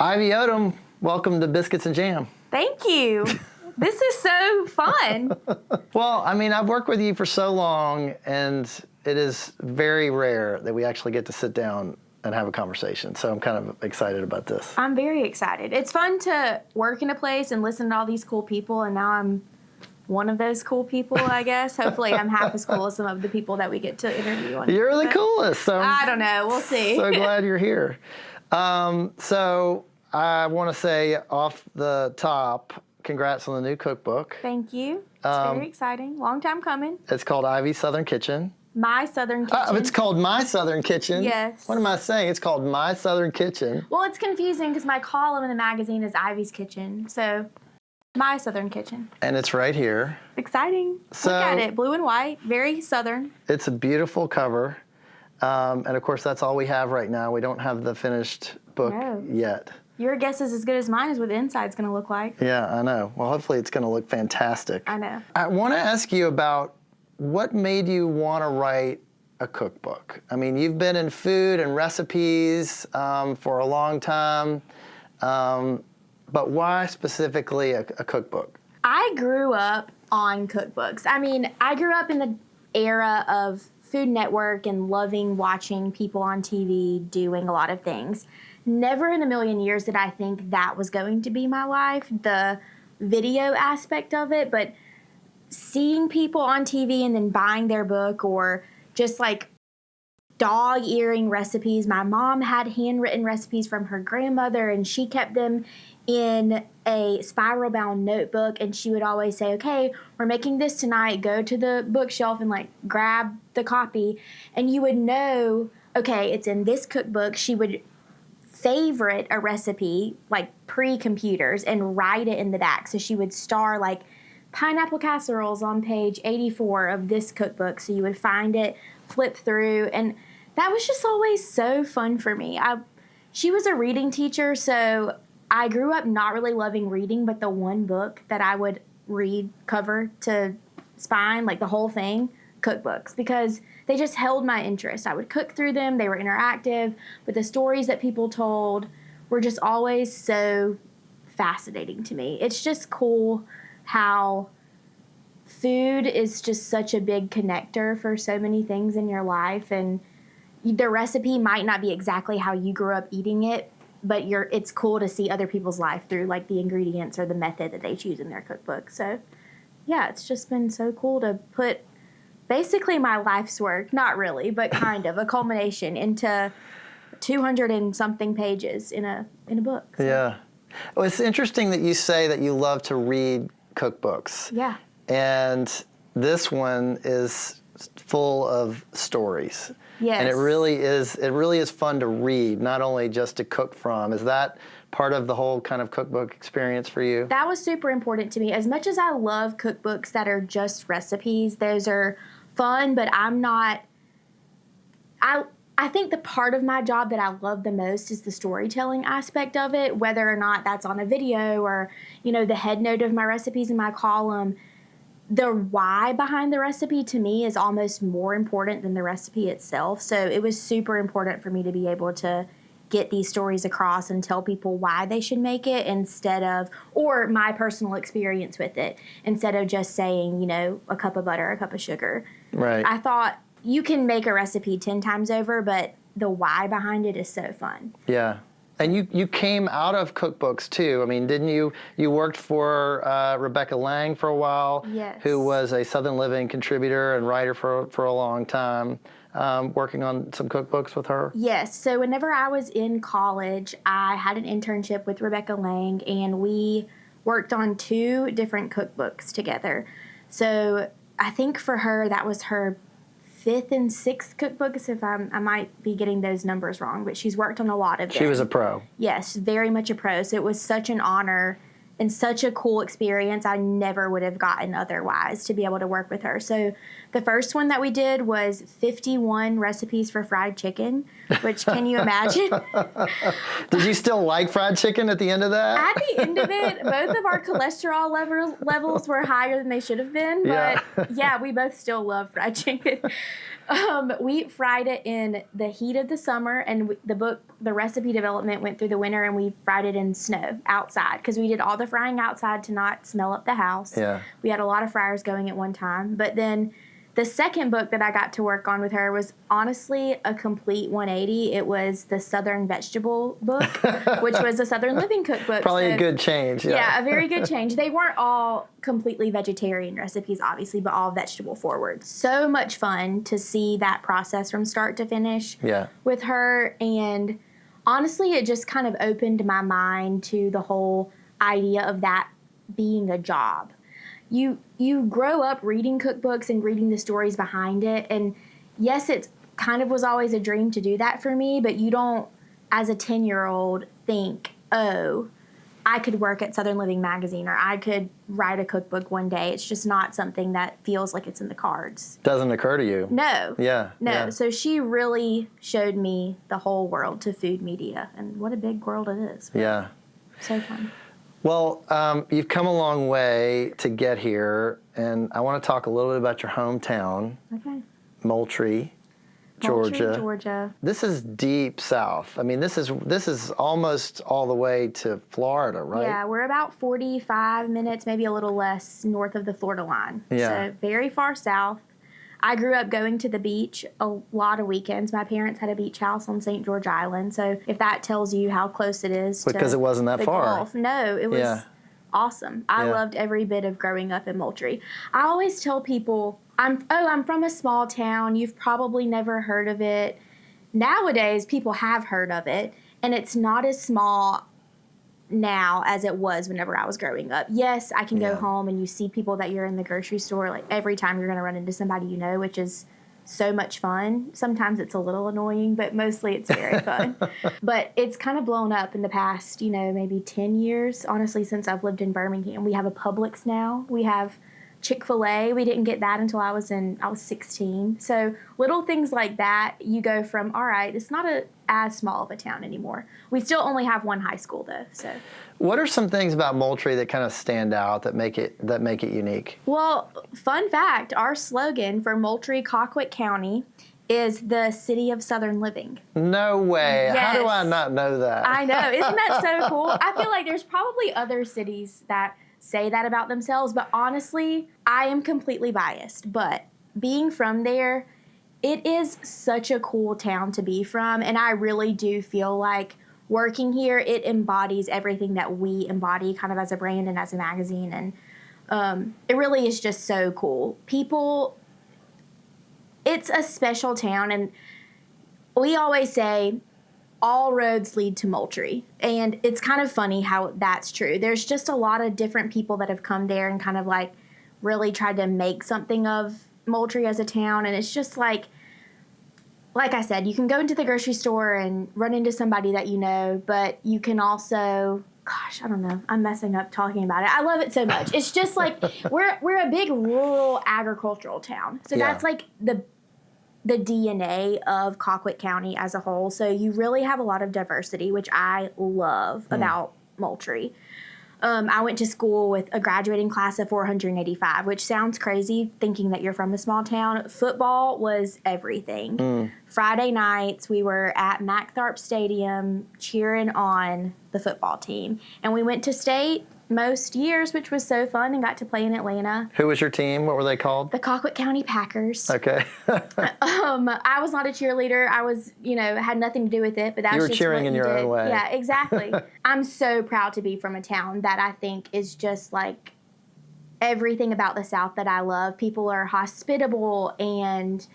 Ivy Odom, welcome to Biscuits and Jam. Thank you. This is so fun. Well, I mean, I've worked with you for so long, and it is very rare that we actually get to sit down and have a conversation. So I'm kind of excited about this. I'm very excited. It's fun to work in a place and listen to all these cool people, and now I'm one of those cool people, I guess. Hopefully I'm half as cool as some of the people that we get to interview on. You're the coolest. So I don't know. We'll see. So glad you're here. So I want to say off the top, congrats on the new cookbook. Thank you. It's very exciting. Long time coming. It's called Ivy's Southern Kitchen. My Southern Kitchen. It's called My Southern Kitchen? Yes. What am I saying? It's called My Southern Kitchen. Well, it's confusing because my column in the magazine is Ivy's Kitchen. So, My Southern Kitchen. And it's right here. Exciting. So, look at it. Blue and white. Very Southern. It's a beautiful cover. And, of course, that's all we have right now. We don't have the finished book yet. Your guess is as good as mine is what the inside's going to look like. Yeah, I know. Well, hopefully it's going to look fantastic. I know. I want to ask you about what made you want to write a cookbook? I mean, you've been in food and recipes for a long time, but why specifically a cookbook? I grew up on cookbooks. I mean, I grew up in the era of Food Network and loving watching people on TV doing a lot of things. Never in a million years did I think that was going to be my life, the video aspect of it, but seeing people on TV and then buying their book, or just like dog earing recipes. My mom had handwritten recipes from her grandmother, and she kept them in a spiral bound notebook, and she would always say, okay, we're making this tonight, go to the bookshelf and like grab the copy, and you would know, okay, it's in this cookbook. She would favorite a recipe like pre-computers and write it in the back. So she would star like pineapple casseroles on page 84 of this cookbook. So you would find it, flip through, and that was just always so fun for me. She was a reading teacher, so I grew up not really loving reading, but the one book that I would read cover to spine, like the whole thing, cookbooks, because they just held my interest. I would cook through them. They were interactive, but the stories that people told were just always so fascinating to me. It's just cool how food is just such a big connector for so many things in your life, and the recipe might not be exactly how you grew up eating it, but it's cool to see other people's life through like the ingredients or the method that they choose in their cookbook. So yeah, it's just been so cool to put basically my life's work, not really, but kind of a culmination into 200 and something pages in a book. So. Yeah. Well, it's interesting that you say that you love to read cookbooks. Yeah. And this one is full of stories. Yes. And it really is fun to read, not only just to cook from. Is that part of the whole kind of cookbook experience for you? That was super important to me. As much as I love cookbooks that are just recipes, those are fun, but I think the part of my job that I love the most is the storytelling aspect of it, whether or not that's on a video or, the head note of my recipes in my column. The why behind the recipe to me is almost more important than the recipe itself. So it was super important for me to be able to get these stories across and tell people why they should make it or my personal experience with it, instead of just saying, a cup of butter, a cup of sugar. Right. I thought you can make a recipe 10 times over, but the why behind it is so fun. Yeah. And you came out of cookbooks too. I mean, didn't you? You worked for Rebecca Lang for a while, yes, who was a Southern Living contributor and writer for a long time, working on some cookbooks with her. Yes. So whenever I was in college, I had an internship with Rebecca Lang, and we worked on 2 different cookbooks together. So I think for her, that was her 5th and 6th cookbooks, if I might be getting those numbers wrong, but she's worked on a lot of them. She was a pro. Yes, very much a pro. So it was such an honor and such a cool experience I never would have gotten otherwise to be able to work with her. So the first one that we did was 51 recipes for fried chicken, which can you imagine? Did you still like fried chicken at the end of that? At the end of it, both of our cholesterol levels were higher than they should have been. But yeah, we both still love fried chicken. We fried it in the heat of the summer, and the recipe development went through the winter, and we fried it in snow outside because we did all the frying outside to not smell up the house. Yeah. We had a lot of fryers going at one time. But then the second book that I got to work on with her was honestly a complete 180. It was the Southern Vegetable book, which was a Southern Living cookbook. Probably a good change. Yeah, a very good change. They weren't all completely vegetarian recipes, obviously, but all vegetable forward. So much fun to see that process from start to finish with her. And honestly, it just kind of opened my mind to the whole idea of that being a job. You grow up reading cookbooks and reading the stories behind it, and yes, it kind of was always a dream to do that for me, but you don't, as a 10-year-old, think, oh, I could work at Southern Living magazine or I could write a cookbook one day. It's just not something that feels like it's in the cards. Doesn't occur to you. No. Yeah. No. Yeah. So she really showed me the whole world to food media, and what a big world it is. Yeah. So fun. Well, you've come a long way to get here, and I want to talk a little bit about your hometown, Moultrie, Georgia. Georgia. This is deep south. I mean, this is almost all the way to Florida, right? Yeah, we're about 45 minutes, maybe a little less, north of the Florida line. Yeah. So very far south. I grew up going to the beach a lot of weekends. My parents had a beach house on St. George Island. So if that tells you how close it is because it wasn't that the far. Gulf. No, it was awesome. I loved every bit of growing up in Moultrie. I always tell people, I'm from a small town. You've probably never heard of it. Nowadays, people have heard of it, and it's not as small now as it was whenever I was growing up. Yes, I can go home and you see people that you're in the grocery store, like every time you're going to run into somebody you know, which is so much fun. Sometimes it's a little annoying, but mostly it's very fun. But it's kind of blown up in the past, maybe 10 years, honestly, since I've lived in Birmingham. We have a Publix now. We have Chick-fil-A. We didn't get that until I was 16. So little things like that, you go from, all right, it's not as small of a town anymore. We still only have one high school though. So what are some things about Moultrie that kind of stand out that make it unique? Well, fun fact, our slogan for Moultrie, Colquitt County is the city of Southern living. No way. Yes. How do I not know that? I know. Isn't that so cool? I feel like there's probably other cities that say that about themselves, but honestly, I am completely biased. But being from there, it is such a cool town to be from, and I really do feel like working here, it embodies everything that we embody kind of as a brand and as a magazine, and it really is just so cool. People, it's a special town, and we always say all roads lead to Moultrie, and it's kind of funny how that's true. There's just a lot of different people that have come there and kind of like really tried to make something of Moultrie as a town, and it's just like I said, you can go into the grocery store and run into somebody that you know, but you can also, gosh, I don't know, I'm messing up talking about it. I love it so much. It's just like we're a big rural agricultural town, so that's like the DNA of Colquitt County as a whole. So you really have a lot of diversity, which I love about Moultrie. I went to school with a graduating class of 485, which sounds crazy thinking that you're from a small town. Football was everything. Friday nights, we were at MacTharp Stadium cheering on the football team. And we went to state most years, which was so fun, and got to play in Atlanta. Who was your team? What were they called? The Colquitt County Packers. Okay. I was not a cheerleader. I was, had nothing to do with it, but that's you were just cheering what in you your did. own way. Yeah, exactly. I'm so proud to be from a town that I think is just like everything about the South that I love. People are hospitable and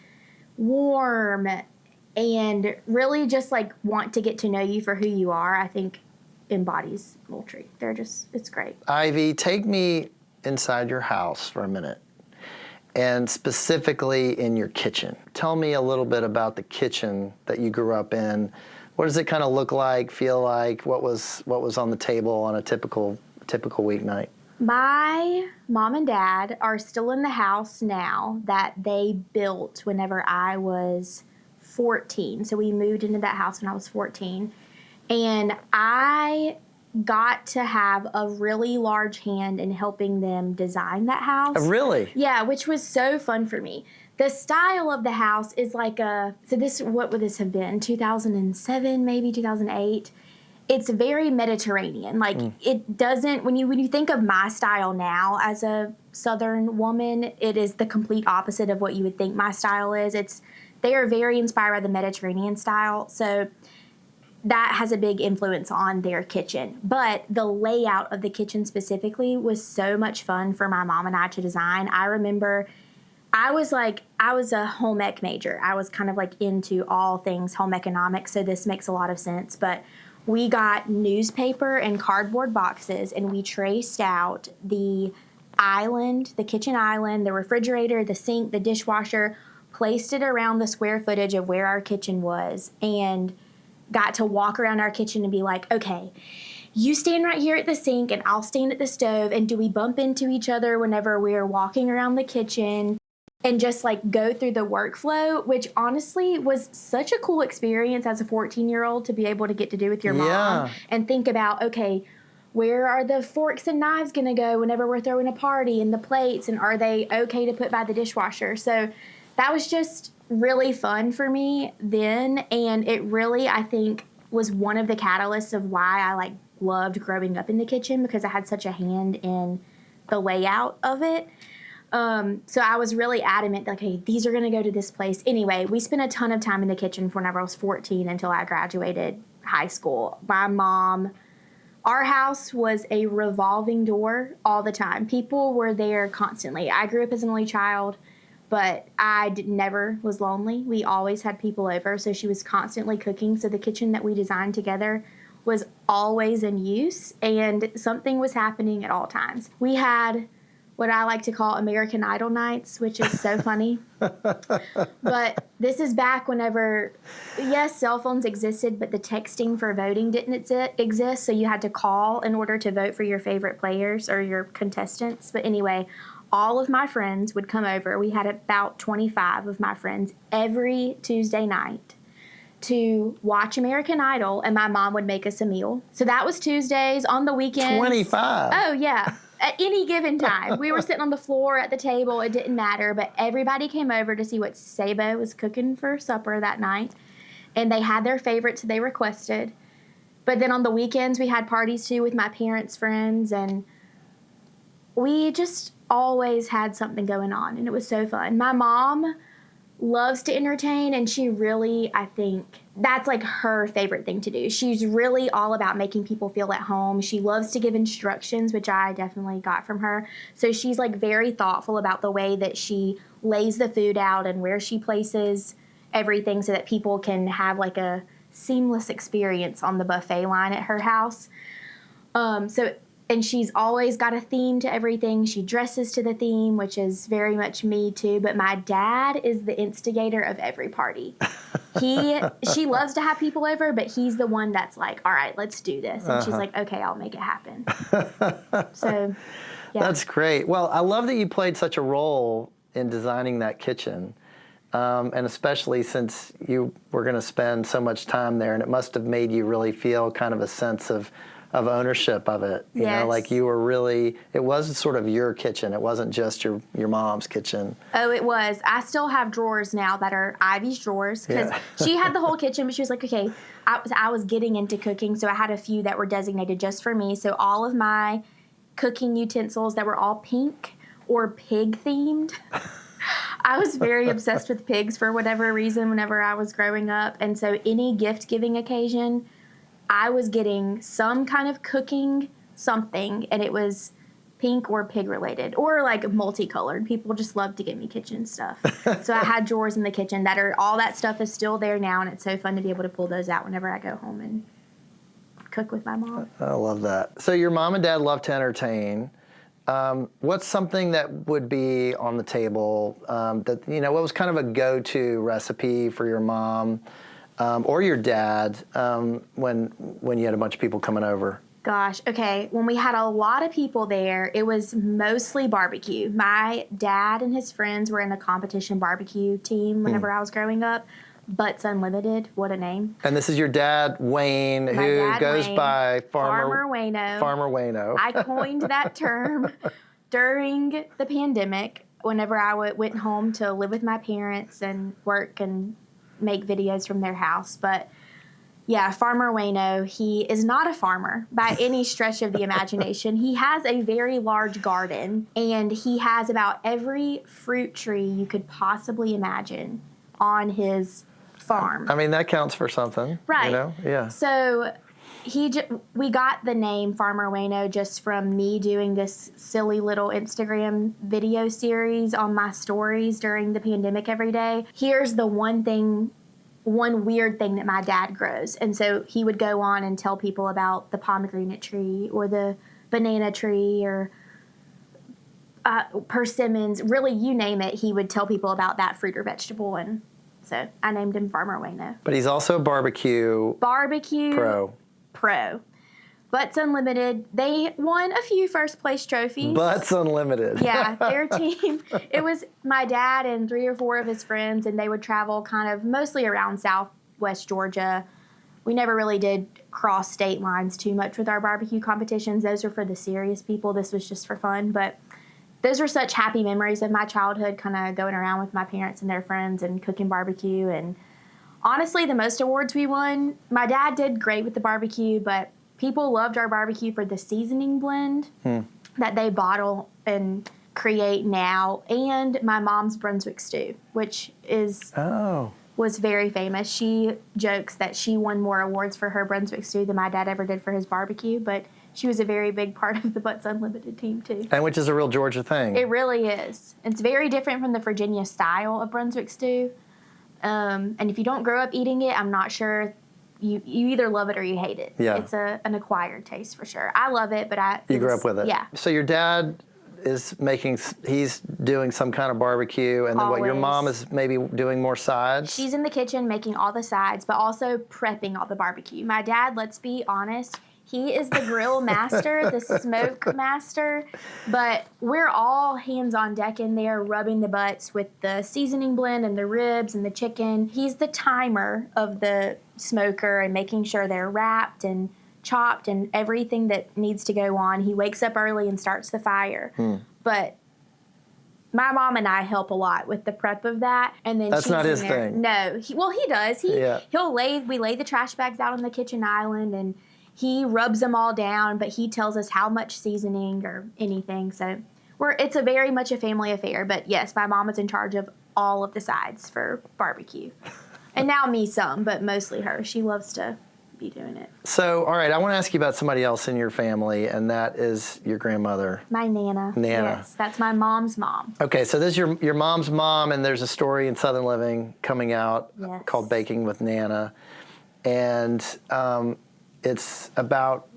warm and really just like want to get to know you for who you are. I think embodies Moultrie. It's great. Ivy, take me inside your house for a minute, and specifically in your kitchen. Tell me a little bit about the kitchen that you grew up in. What does it kind of look like, feel like? What was on the table on a typical typical weeknight? My mom and dad are still in the house now that they built whenever I was 14. So we moved into that house when I was 14. And I got to have a really large hand in helping them design that house. Really? Yeah, which was so fun for me. The style of the house is like what would this have been? 2007, maybe 2008. It's very Mediterranean. Like it doesn't, when you think of my style now as a Southern woman, it is the complete opposite of what you would think my style is. They are very inspired by the Mediterranean style. So that has a big influence on their kitchen. But the layout of the kitchen specifically was so much fun for my mom and I to design. I remember I was a home ec major. I was kind of like into all things home economics, so this makes a lot of sense. But we got newspaper and cardboard boxes, and we traced out the island, the kitchen island, the refrigerator, the sink, the dishwasher, placed it around the square footage of where our kitchen was, and got to walk around our kitchen and be like, okay, you stand right here at the sink and I'll stand at the stove, and do we bump into each other whenever we're walking around the kitchen? And just like go through the workflow, which honestly was such a cool experience as a 14-year-old to be able to get to do with your mom and think about, okay, where are the forks and knives going to go whenever we're throwing a party, and the plates, and are they okay to put by the dishwasher? So that was just really fun for me then, and it really, I think, was one of the catalysts of why I like loved growing up in the kitchen, because I had such a hand in the layout of it. So I was really adamant, like, hey, these are going to go to this place. Anyway, we spent a ton of time in the kitchen from whenever I was 14 until I graduated high school. My mom, our house was a revolving door all the time. People were there constantly. I grew up as an only child, but I never was lonely. We always had people over, so she was constantly cooking. So the kitchen that we designed together was always in use, and something was happening at all times. We had what I like to call American Idol nights, which is so funny. But this is back whenever, yes, cell phones existed, but the texting for voting didn't exist, so you had to call in order to vote for your favorite players or your contestants. But anyway, all of my friends would come over. We had about 25 of my friends every Tuesday night to watch American Idol, and my mom would make us a meal. So that was Tuesdays. On the weekends. 25? Oh, yeah. At any given time. We were sitting on the floor at the table. It didn't matter, but everybody came over to see what Sabo was cooking for supper that night, and they had their favorites they requested. But then on the weekends, we had parties, too, with my parents' friends, and we just always had something going on, and it was so fun. My mom loves to entertain, and she really, I think, that's like her favorite thing to do. She's really all about making people feel at home. She loves to give instructions, which I definitely got from her. So she's like very thoughtful about the way that she lays the food out and where she places everything so that people can have like a seamless experience on the buffet line at her house. And she's always got a theme to everything. She dresses to the theme, which is very much me too. But my dad is the instigator of every party. She loves to have people over, but he's the one that's like, all right, let's do this. And she's like, okay, I'll make it happen. So, yeah. That's great. Well, I love that you played such a role in designing that kitchen. And especially since you were going to spend so much time there, and it must have made you really feel kind of a sense of ownership of it. You know, like you were really, it was sort of your kitchen. It wasn't just your mom's kitchen. Oh, it was. I still have drawers now that are Ivy's drawers, because she had the whole kitchen, but she was like, okay, I was getting into cooking, so I had a few that were designated just for me. So all of my cooking utensils that were all pink or pig themed. I was very obsessed with pigs for whatever reason whenever I was growing up. And so any gift giving occasion, I was getting some kind of cooking something, and it was pink or pig related or like multicolored. People just love to get me kitchen stuff. So I had drawers in the kitchen all that stuff is still there now, and it's so fun to be able to pull those out whenever I go home and cook with my mom. I love that. So your mom and dad love to entertain. What's something that would be on the table that, you know, what was kind of a go-to recipe for your mom or your dad when you had a bunch of people coming over? Gosh, okay. When we had a lot of people there, it was mostly barbecue. My dad and his friends were in a competition barbecue team whenever I was growing up. Butts Unlimited, what a name. And this is your dad, Wayne, My who dad, goes Wayne, by Farmer Wayno. Farmer Wayno. I coined that term during the pandemic whenever I went home to live with my parents and work and make videos from their house. But yeah, Farmer Wayno, he is not a farmer by any stretch of the imagination. He has a very large garden, and he has about every fruit tree you could possibly imagine on his farm. I mean, that counts for something. Right. You know? Yeah. So we got the name Farmer Wayno just from me doing this silly little Instagram video series on my stories during the pandemic every day. Here's the one weird thing that my dad grows. And so he would go on and tell people about the pomegranate tree or the banana tree or persimmons. Really, you name it, he would tell people about that fruit or vegetable. And so I named him Farmer Wayno. But he's also barbecue pro. Butts Unlimited, they won a few first place trophies. Butts Unlimited. Yeah, their team. It was my dad and 3 or 4 of his friends, and they would travel kind of mostly around Southwest Georgia. We never really did cross state lines too much with our barbecue competitions. Those were for the serious people. This was just for fun. But those were such happy memories of my childhood, kind of going around with my parents and their friends and cooking barbecue. And honestly, the most awards we won, my dad did great with the barbecue, but people loved our barbecue for the seasoning blend that they bottle and create now, and my mom's Brunswick stew, which was very famous. She jokes that she won more awards for her Brunswick stew than my dad ever did for his barbecue, but she was a very big part of the Butts Unlimited team, too. And which is a real Georgia thing. It really is. It's very different from the Virginia style of Brunswick stew. And if you don't grow up eating it, I'm not sure. You either love it or you hate it. Yeah. It's an acquired taste for sure. I love it, but You grew up with it. Yeah. So your dad is he's doing some kind of barbecue, and then what, your Always. mom is maybe doing more sides? She's in the kitchen making all the sides, but also prepping all the barbecue. My dad, let's be honest, he is the grill master, the smoke master, but we're all hands on deck in there rubbing the butts with the seasoning blend and the ribs and the chicken. He's the timer of the smoker and making sure they're wrapped and chopped and everything that needs to go on. He wakes up early and starts the fire. But my mom and I help a lot with the prep of that, and then That's she's not in his there. thing. No, he does. We lay the trash bags out on the kitchen island, and he rubs them all down. But he tells us how much seasoning or anything. So it's very much a family affair. But yes, my mom is in charge of all of the sides for barbecue, and now me some, but mostly her. She loves to be doing it. So, all right, I want to ask you about somebody else in your family, and that is your grandmother. My Nana. Nana. Yes, that's my mom's mom. Okay, so this is your mom's mom, and there's a story in Southern Living coming out called Baking with Nana. And it's about,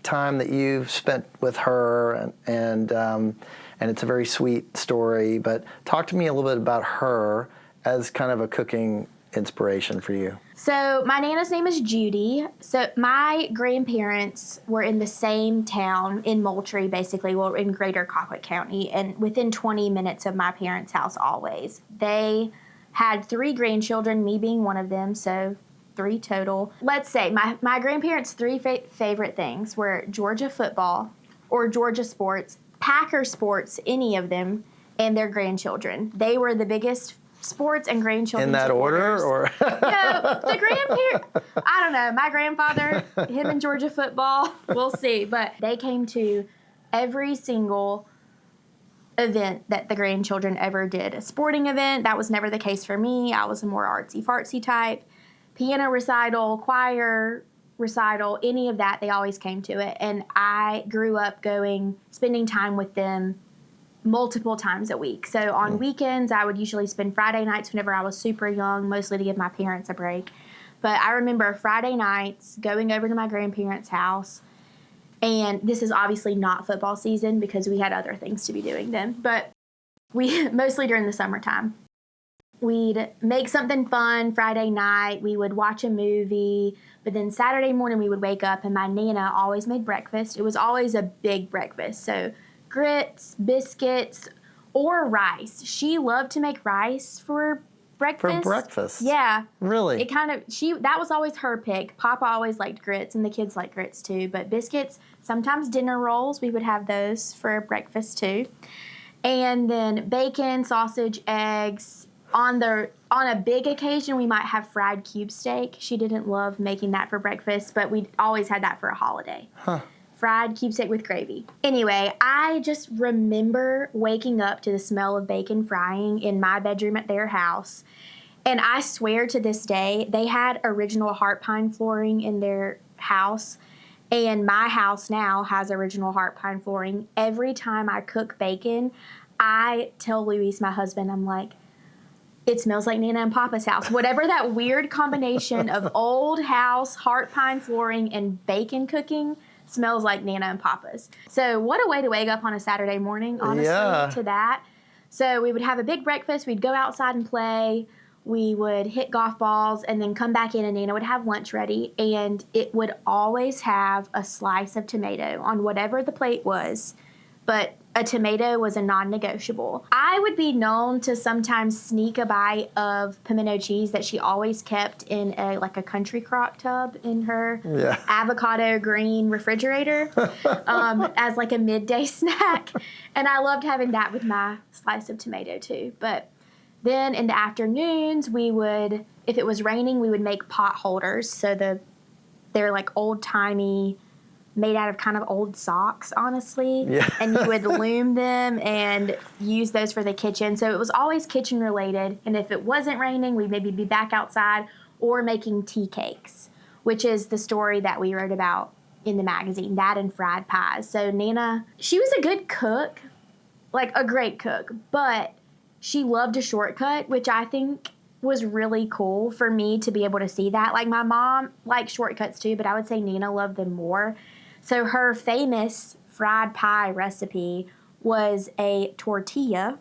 time that you've spent with her, and it's a very sweet story. But talk to me a little bit about her as kind of a cooking inspiration for you. So my Nana's name is Judy. So my grandparents were in the same town in Moultrie, basically, in Greater Colquitt County, and within 20 minutes of my parents' house always. They had 3 grandchildren, me being one of them, so 3 total. Let's say my grandparents' 3 favorite things were Georgia football or Georgia sports, Packer sports, any of them, and their grandchildren. They were the biggest sports and grandchildren. In that order, or? No, the grandparents, I don't know. My grandfather, him and Georgia football, we'll see. But they came to every single event that the grandchildren ever did. A sporting event, that was never the case for me. I was a more artsy-fartsy type. Piano recital, choir recital, any of that, they always came to it. And I grew up spending time with them multiple times a week. So on weekends, I would usually spend Friday nights whenever I was super young, mostly to give my parents a break. But I remember Friday nights going over to my grandparents' house, and this is obviously not football season because we had other things to be doing then, but we mostly during the summertime. We'd make something fun Friday night. We would watch a movie. But then Saturday morning we would wake up and my Nana always made breakfast. It was always a big breakfast. So grits, biscuits, or rice. She loved to make rice for breakfast. For breakfast? Yeah. Really? That was always her pick. Papa always liked grits and the kids liked grits too. But biscuits, sometimes dinner rolls, we would have those for breakfast too. And then bacon, sausage, eggs. On a big occasion, we might have fried cube steak. She didn't love making that for breakfast, but we always had that for a holiday. Huh. Fried cube steak with gravy. Anyway, I just remember waking up to the smell of bacon frying in my bedroom at their house. And I swear to this day, they had original heart pine flooring in their house. And my house now has original heart pine flooring. Every time I cook bacon, I tell Luis, my husband, I'm like, it smells like Nana and Papa's house. Whatever that weird combination of old house, heart pine flooring, and bacon cooking smells like Nana and Papa's. So what a way to wake up on a Saturday morning, honestly, to that. So we would have a big breakfast. We'd go outside and play. We would hit golf balls and then come back in and Nana would have lunch ready. And it would always have a slice of tomato on whatever the plate was. But a tomato was a non-negotiable. I would be known to sometimes sneak a bite of pimento cheese that she always kept in a country crock tub in her avocado green refrigerator as like a midday snack. And I loved having that with my slice of tomato too. But then in the afternoons, we would, if it was raining, we would make pot holders. So they're like old-timey, made out of kind of old socks, honestly. Yeah. And you would loom them and use those for the kitchen. So it was always kitchen related. And if it wasn't raining, we'd maybe be back outside or making tea cakes, which is the story that we wrote about in the magazine, that and fried pies. So Nana, she was a good cook, like a great cook, but she loved a shortcut, which I think was really cool for me to be able to see that. Like my mom liked shortcuts too, but I would say Nana loved them more. So her famous fried pie recipe was a tortilla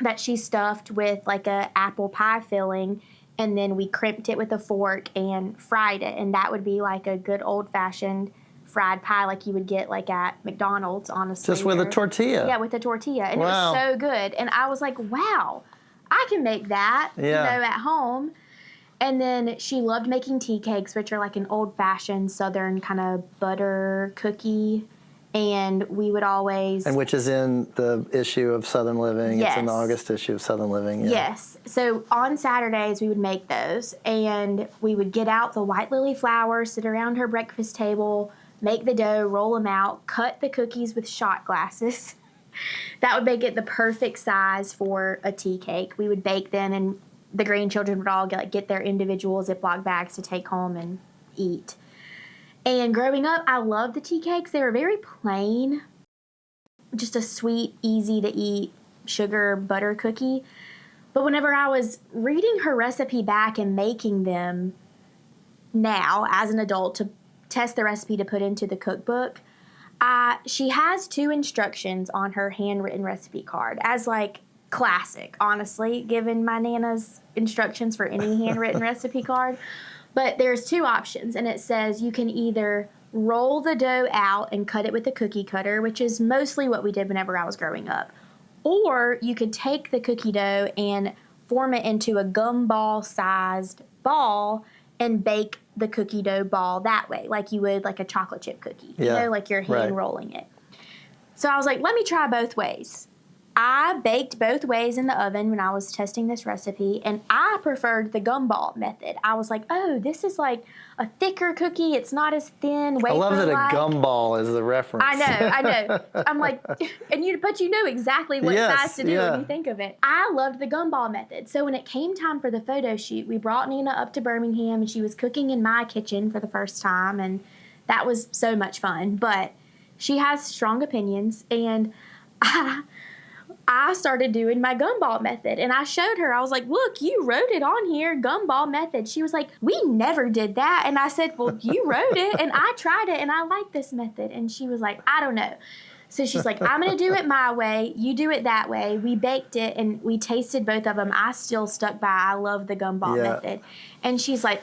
that she stuffed with like a apple pie filling, and then we crimped it with a fork and fried it. And that would be like a good old-fashioned fried pie like you would get like at McDonald's, honestly. Just with a tortilla? Yeah, with a tortilla. And It was so good. And I was like, wow, I can make that, at home. And then she loved making tea cakes, which are like an old-fashioned Southern kind of butter cookie. And we would always... And which is in the issue of Southern Living. Yes. It's in the August issue of Southern Living. Yeah. Yes. So on Saturdays, we would make those. And we would get out the white lily flour, sit around her breakfast table, make the dough, roll them out, cut the cookies with shot glasses. That would make it the perfect size for a tea cake. We would bake them, and the grandchildren would all get their individual Ziploc bags to take home and eat. And growing up, I loved the tea cakes. They were very plain, just a sweet, easy to eat sugar butter cookie. But whenever I was reading her recipe back and making them now as an adult to test the recipe to put into the cookbook, she has 2 instructions on her handwritten recipe card as like classic, honestly, given my Nana's instructions for any handwritten recipe card. But there's 2 options, and it says you can either roll the dough out and cut it with a cookie cutter, which is mostly what we did whenever I was growing up. Or you could take the cookie dough and form it into a gumball-sized ball and bake the cookie dough ball that way, like you would like a chocolate chip cookie, like you're hand rolling it. So I was like, let me try both ways. I baked both ways in the oven when I was testing this recipe, and I preferred the gumball method. I was like, oh, this is like a thicker cookie. It's not as thin, wafer-like. I love that a gumball is the reference. I know. I'm like, but you know exactly what size to do when you think of it. I loved the gumball method. So when it came time for the photo shoot, we brought Nina up to Birmingham, and she was cooking in my kitchen for the first time, and that was so much fun. But she has strong opinions, and I started doing my gumball method, and I showed her. I was like, look, you wrote it on here, gumball method. She was like, we never did that. And I said, well, you wrote it, and I tried it, and I like this method. And she was like, I don't know. So she's like, I'm going to do it my way. You do it that way. We baked it and we tasted both of them. I still stuck by, I love the gumball method. And she's like,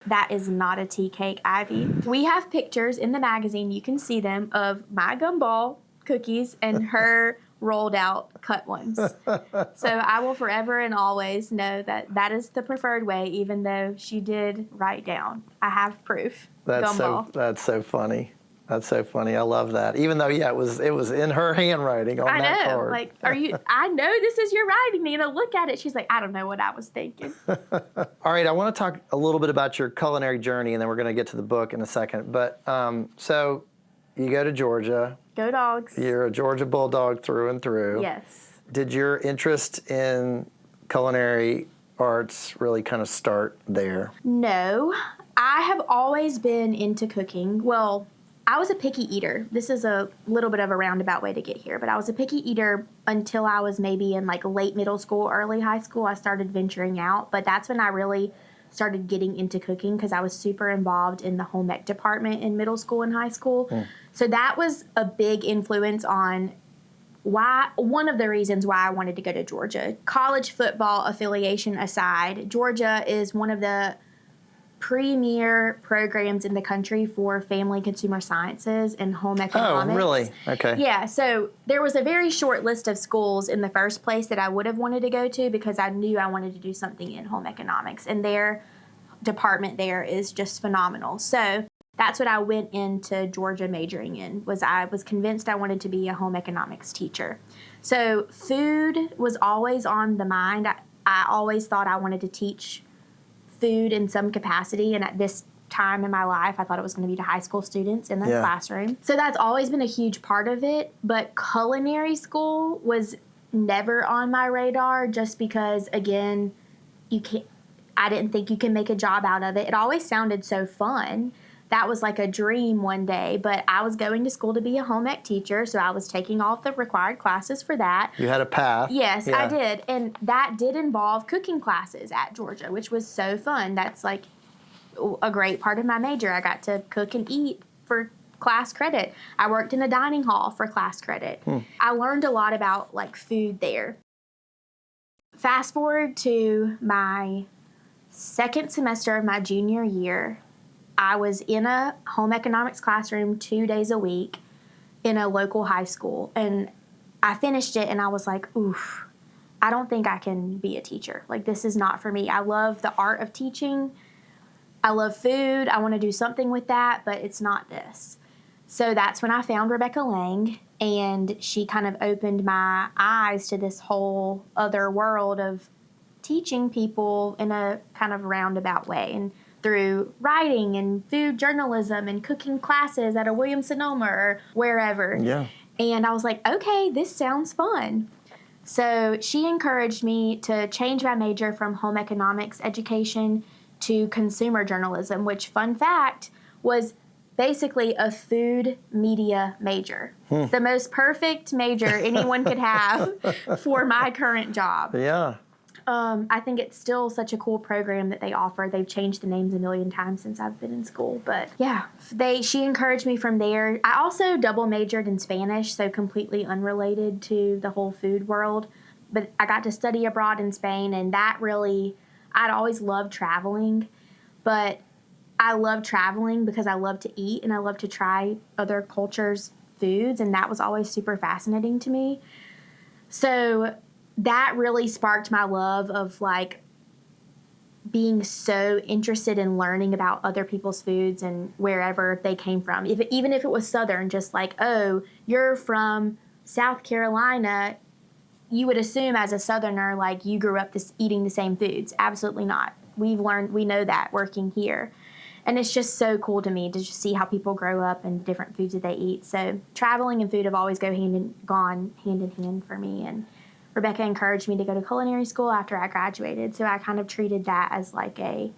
that is not a tea cake, Ivy. We have pictures in the magazine, you can see them, of my gumball cookies and her rolled out cut ones. So I will forever and always know that that is the preferred way, even though she did write down. I have proof. That's gumball. so funny. That's so funny. I love that. Even though, it was in her handwriting on that card. Like, I know this is your writing, Nina. Look at it. She's like, I don't know what I was thinking. All right, I want to talk a little bit about your culinary journey, and then we're going to get to the book in a second. But so you go to Georgia. Go Dogs. You're a Georgia Bulldog through and through. Yes. Did your interest in culinary arts really kind of start there? No. I have always been into cooking. Well, I was a picky eater. This is a little bit of a roundabout way to get here, but I was a picky eater until I was maybe in like late middle school, early high school. I started venturing out, but that's when I really started getting into cooking because I was super involved in the home ec department in middle school and high school. So that was a big influence on one of the reasons why I wanted to go to Georgia. College football affiliation aside, Georgia is one of the premier programs in the country for family consumer sciences and home economics. Oh, really? Okay. Yeah, so there was a very short list of schools in the first place that I would have wanted to go to because I knew I wanted to do something in home economics, and their department there is just phenomenal. So that's what I went into Georgia majoring in, I was convinced I wanted to be a home economics teacher. So food was always on the mind. I always thought I wanted to teach food in some capacity, and at this time in my life I thought it was going to be to high school students in the classroom. So that's always been a huge part of it, but culinary school was never on my radar just because, again, I didn't think you can make a job out of it. It always sounded so fun. That was like a dream one day, but I was going to school to be a home ec teacher, so I was taking all the required classes for that. You had a path. Yes, I did. And that did involve cooking classes at Georgia, which was so fun. That's like a great part of my major. I got to cook and eat for class credit. I worked in a dining hall for class credit. I learned a lot about like food there. Fast forward to my second semester of my junior year. I was in a home economics classroom 2 days a week in a local high school, and I finished it and I was like, oof, I don't think I can be a teacher. Like, this is not for me. I love the art of teaching. I love food. I want to do something with that, but it's not this. So that's when I found Rebecca Lang, and she kind of opened my eyes to this whole other world of teaching people in a kind of roundabout way. And through writing and food journalism and cooking classes at a Williams-Sonoma or wherever. Yeah. And I was like, okay, this sounds fun. So she encouraged me to change my major from home economics education to consumer journalism, which, fun fact, was basically a food media major. The most perfect major anyone could have for my current job. Yeah. I think it's still such a cool program that they offer. They've changed the names a million times since I've been in school. But yeah, she encouraged me from there. I also double majored in Spanish, so completely unrelated to the whole food world. But I got to study abroad in Spain, and that really, I'd always loved traveling. But I love traveling because I love to eat and I love to try other cultures' foods, and that was always super fascinating to me. So that really sparked my love of like being so interested in learning about other people's foods and wherever they came from. Even if it was Southern, just like, oh, you're from South Carolina, you would assume as a Southerner, like you grew up eating the same foods. Absolutely not. We know that working here. And it's just so cool to me to just see how people grow up and different foods that they eat. So traveling and food have always gone hand in hand for me. And Rebecca encouraged me to go to culinary school after I graduated, so I kind of treated that as like a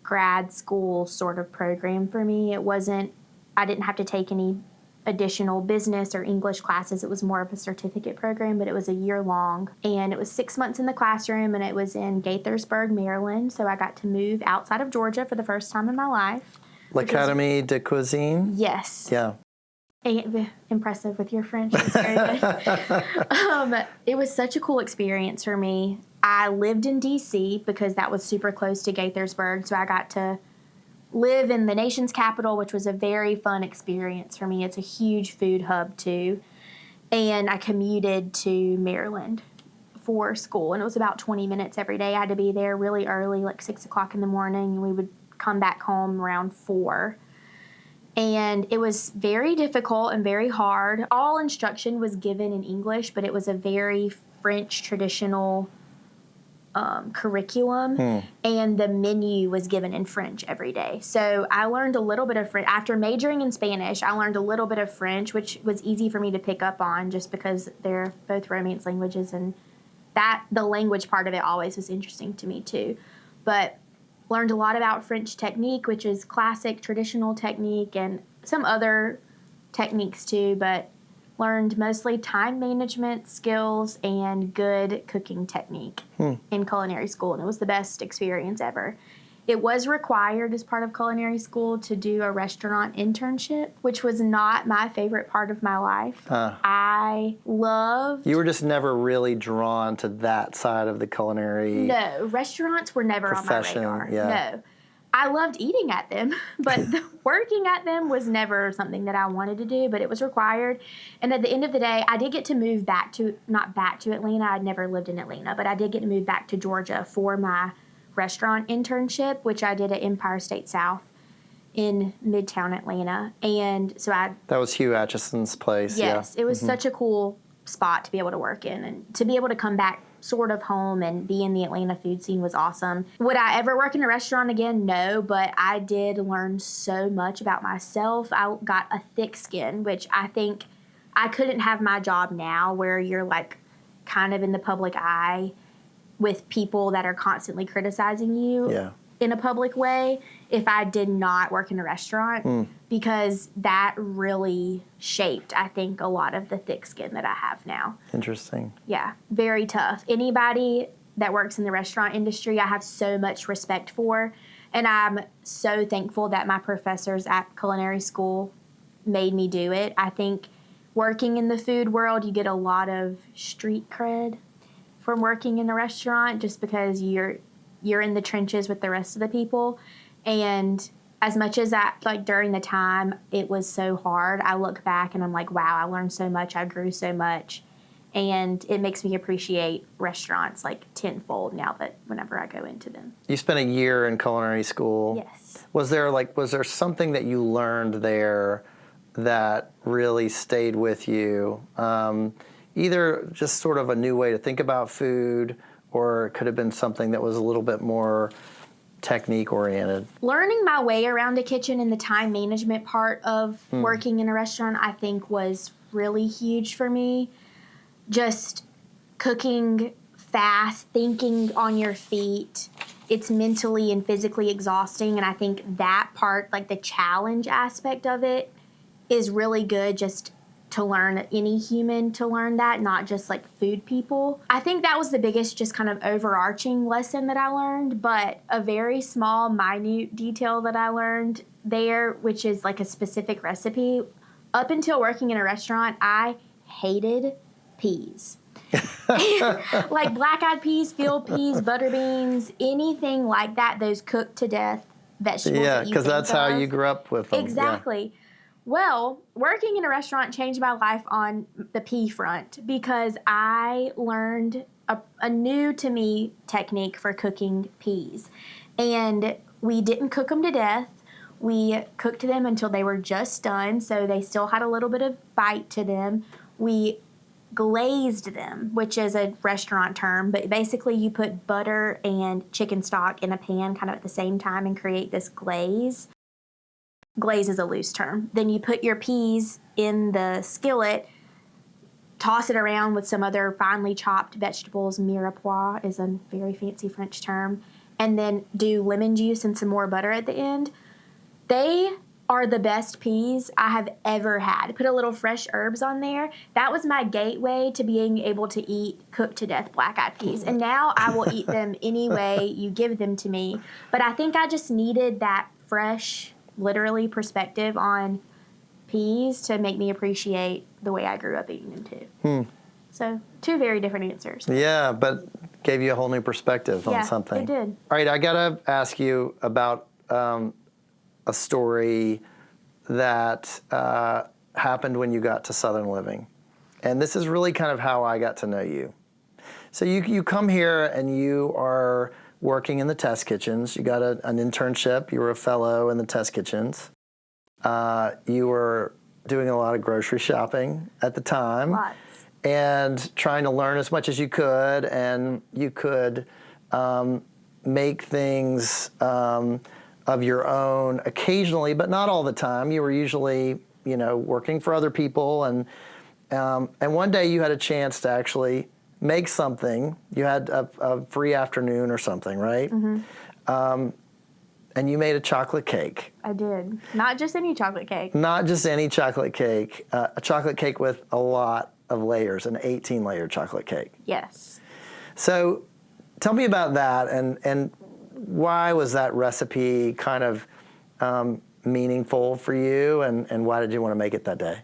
grad school sort of program for me. I didn't have to take any additional business or English classes. It was more of a certificate program, but it was a year long, and it was 6 months in the classroom, and it was in Gaithersburg, Maryland, so I got to move outside of Georgia for the first time in my life. L'Académie de Cuisine? Yes. Yeah. Impressive with your French. That's very good. It was such a cool experience for me. I lived in D.C. because that was super close to Gaithersburg, so I got to live in the nation's capital, which was a very fun experience for me. It's a huge food hub, too. And I commuted to Maryland for school, and it was about 20 minutes every day. I had to be there really early, like 6 o'clock in the morning, and we would come back home around 4. And it was very difficult and very hard. All instruction was given in English, but it was a very French traditional curriculum, and the menu was given in French every day. So I learned a little bit of French. After majoring in Spanish, I learned a little bit of French, which was easy for me to pick up on just because they're both Romance languages, and that the language part of it always was interesting to me too. But learned a lot about French technique, which is classic traditional technique, and some other techniques too, but learned mostly time management skills and good cooking technique in culinary school, and it was the best experience ever. It was required as part of culinary school to do a restaurant internship, which was not my favorite part of my life. I loved... You were just never really drawn to that side of the culinary... No, restaurants were never profession, on my radar. yeah. No. I loved eating at them, but working at them was never something that I wanted to do, but it was required. And at the end of the day, I did get to move not back to Atlanta. I'd never lived in Atlanta, but I did get to move back to Georgia for my restaurant internship, which I did at Empire State South in Midtown Atlanta. And so that was Hugh Atchison's place. Yes, yeah. It was such a cool spot to be able to work in, and to be able to come back sort of home and be in the Atlanta food scene was awesome. Would I ever work in a restaurant again? No, but I did learn so much about myself. I got a thick skin, which I think I couldn't have my job now, where you're like kind of in the public eye with people that are constantly criticizing you in a public way, if I did not work in a restaurant, because that really shaped, I think, a lot of the thick skin that I have now. Interesting. Yeah, very tough. Anybody that works in the restaurant industry, I have so much respect for, and I'm so thankful that my professors at culinary school made me do it. I think working in the food world, you get a lot of street cred from working in a restaurant, just because you're in the trenches with the rest of the people. And as much as during the time it was so hard, I look back and I'm like, wow, I learned so much, I grew so much, and it makes me appreciate restaurants like tenfold now that whenever I go into them. You spent a year in culinary school. Yes. Was there something that you learned there that really stayed with you? Either just sort of a new way to think about food, or it could have been something that was a little bit more technique-oriented? Learning my way around a kitchen and the time management part of working in a restaurant, I think, was really huge for me. Just cooking fast, thinking on your feet. It's mentally and physically exhausting, and I think that part, like the challenge aspect of it, is really good just to learn, any human to learn that, not just like food people. I think that was the biggest just kind of overarching lesson that I learned, but a very small, minute detail that I learned there, which is like a specific recipe. Up until working in a restaurant, I hated peas. Like black-eyed peas, field peas, butter beans, anything like that, those cooked to death vegetables. Yeah, because that's how you grew up with them. Exactly. Yeah. Well, working in a restaurant changed my life on the pea front, because I learned a new to me technique for cooking peas. And we didn't cook them to death. We cooked them until they were just done, so they still had a little bit of bite to them. We glazed them, which is a restaurant term, but basically you put butter and chicken stock in a pan kind of at the same time and create this glaze. Glaze is a loose term. Then you put your peas in the skillet, toss it around with some other finely chopped vegetables. Mirepoix is a very fancy French term. And then do lemon juice and some more butter at the end. They are the best peas I have ever had. Put a little fresh herbs on there. That was my gateway to being able to eat cooked to death black-eyed peas. And now I will eat them any way you give them to me. But I think I just needed that fresh, literally, perspective on recipes to make me appreciate the way I grew up eating them too. So 2 very different answers. Yeah, but gave you a whole new perspective on something. It did. All right, I gotta ask you about a story that happened when you got to Southern Living. And this is really kind of how I got to know you. So you come here and you are working in the test kitchens. You got an internship. You were a fellow in the test kitchens. You were doing a lot of grocery shopping at the time. Lots. And trying to learn as much as you could. And you could make things of your own occasionally, but not all the time. You were usually, working for other people. And one day you had a chance to actually make something. You had a free afternoon or something, right? Mm-hmm. And you made a chocolate cake. I did. Not just any chocolate cake. Not just any chocolate cake. A chocolate cake with a lot of layers, an 18-layer chocolate cake. Yes. So tell me about that, and why was that recipe kind of meaningful for you, and why did you want to make it that day?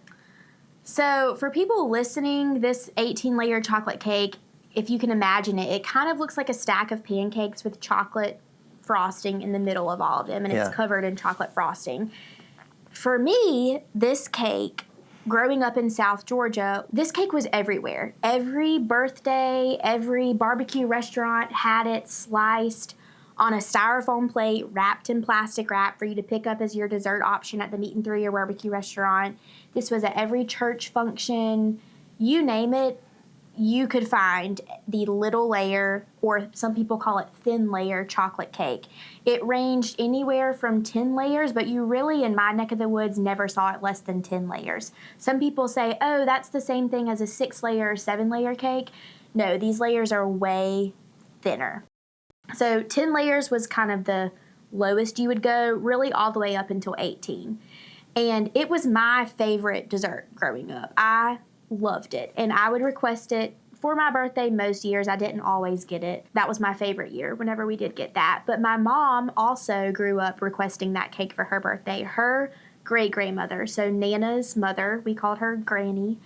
So for people listening, this 18-layer chocolate cake, if you can imagine it, it kind of looks like a stack of pancakes with chocolate frosting in the middle of all of them, and it's covered in chocolate frosting. For me, this cake, growing up in South Georgia, this cake was everywhere. Every birthday, every barbecue restaurant had it sliced on a styrofoam plate, wrapped in plastic wrap for you to pick up as your dessert option at the Meat and Three or barbecue restaurant. This was at every church function. You name it, you could find the little layer, or some people call it thin layer, chocolate cake. It ranged anywhere from 10 layers, but you really, in my neck of the woods, never saw it less than 10 layers. Some people say, oh, that's the same thing as a 6-layer or 7-layer cake. No, these layers are way thinner. So 10 layers was kind of the lowest you would go, really all the way up until 18. And it was my favorite dessert growing up. I loved it. And I would request it for my birthday most years. I didn't always get it. That was my favorite year whenever we did get that. But my mom also grew up requesting that cake for her birthday. Her great-grandmother, so Nana's mother, we called her Granny,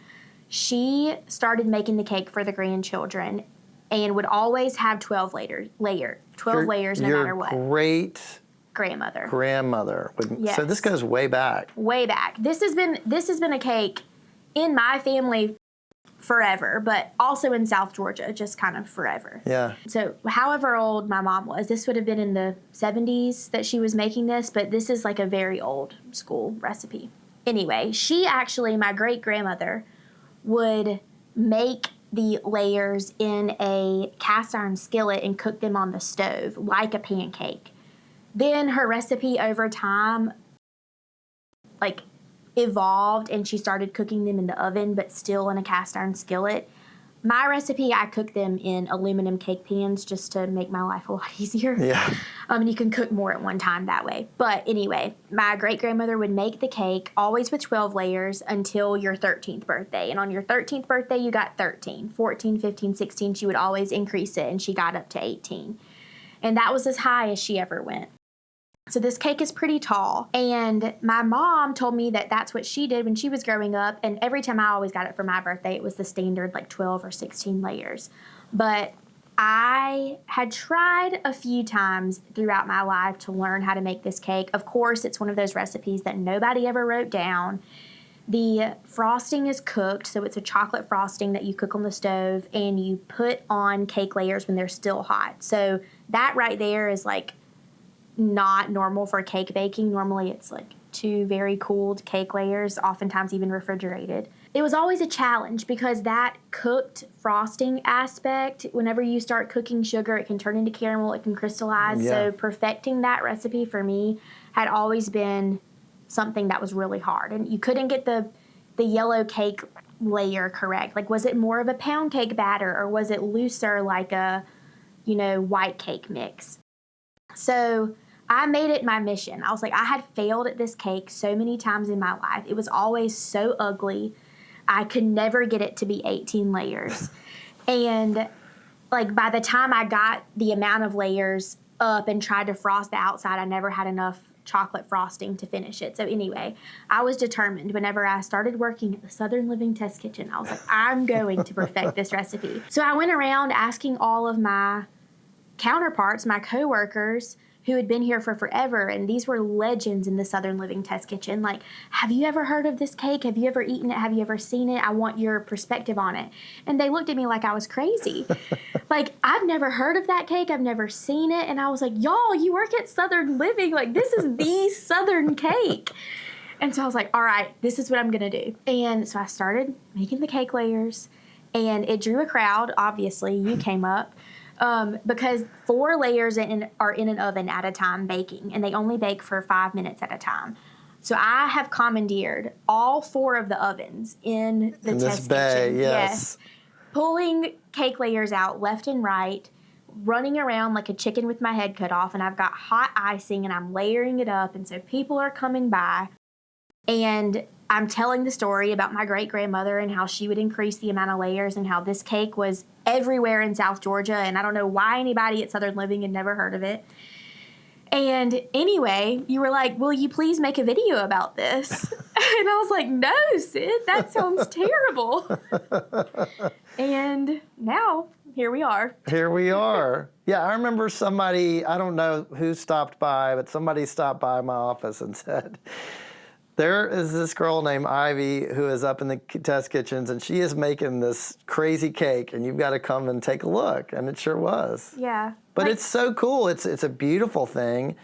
she started making the cake for the grandchildren and would always have 12 layers no matter what. Great grandmother. Yes. So this goes way back. Way back. This has been a cake in my family forever, but also in South Georgia, just kind of forever. Yeah. So however old my mom was, this would have been in the 70s that she was making this, but this is like a very old school recipe. Anyway, my great-grandmother would make the layers in a cast iron skillet and cook them on the stove like a pancake. Then her recipe over time evolved, and she started cooking them in the oven but still in a cast iron skillet. My recipe, I cook them in aluminum cake pans just to make my life a lot easier. Yeah. And you can cook more at one time that way. But anyway, my great-grandmother would make the cake always with 12 layers until your 13th birthday. And on your 13th birthday, you got 13. 14, 15, 16, she would always increase it, and she got up to 18. And that was as high as she ever went. So this cake is pretty tall, and my mom told me that that's what she did when she was growing up, and every time I always got it for my birthday, it was the standard 12 or 16 layers. But I had tried a few times throughout my life to learn how to make this cake. Of course, it's one of those recipes that nobody ever wrote down. The frosting is cooked, so it's a chocolate frosting that you cook on the stove, and you put on cake layers when they're still hot. So that right there is not normal for cake baking. Normally it's 2 very cooled cake layers, oftentimes even refrigerated. It was always a challenge because that cooked frosting aspect, whenever you start cooking sugar, it can turn into caramel, it can crystallize. Yeah. So perfecting that recipe for me had always been something that was really hard. And you couldn't get the yellow cake layer correct. Was it more of a pound cake batter, or was it looser like a, white cake mix? So I made it my mission. I was I had failed at this cake so many times in my life. It was always so ugly. I could never get it to be 18 layers. And by the time I got the amount of layers up and tried to frost the outside, I never had enough chocolate frosting to finish it. So anyway, I was determined whenever I started working at the Southern Living Test Kitchen. I was like, I'm going to perfect this recipe. So I went around asking all of my counterparts, my coworkers, who had been here for forever, and these were legends in the Southern Living Test Kitchen. Like, have you ever heard of this cake? Have you ever eaten it? Have you ever seen it? I want your perspective on it. And they looked at me like I was crazy. Like, I've never heard of that cake. I've never seen it. And I was like, y'all, you work at Southern Living. Like, this is the Southern cake. And so I was like, all right, this is what I'm going to do. And so I started making the cake layers, and it drew a crowd. Obviously, you came up. Because 4 layers are in an oven at a time baking, and they only bake for 5 minutes at a time. So I have commandeered all 4 of the ovens in the test kitchen. Yes. Pulling cake layers out left and right, running around like a chicken with my head cut off, and I've got hot icing, and I'm layering it up, and so people are coming by, and I'm telling the story about my great-grandmother and how she would increase the amount of layers and how this cake was everywhere in South Georgia, and I don't know why anybody at Southern Living had never heard of it. And anyway, you were like, will you please make a video about this? And I was like, no, Sid, that sounds terrible. And now, here we are. Here we are. Yeah, I remember somebody, I don't know who stopped by, but somebody stopped by my office and said, there is this girl named Ivy who is up in the test kitchens, and she is making this crazy cake, and you've got to come and take a look. And it sure was. Yeah. But it's so cool. It's a beautiful thing,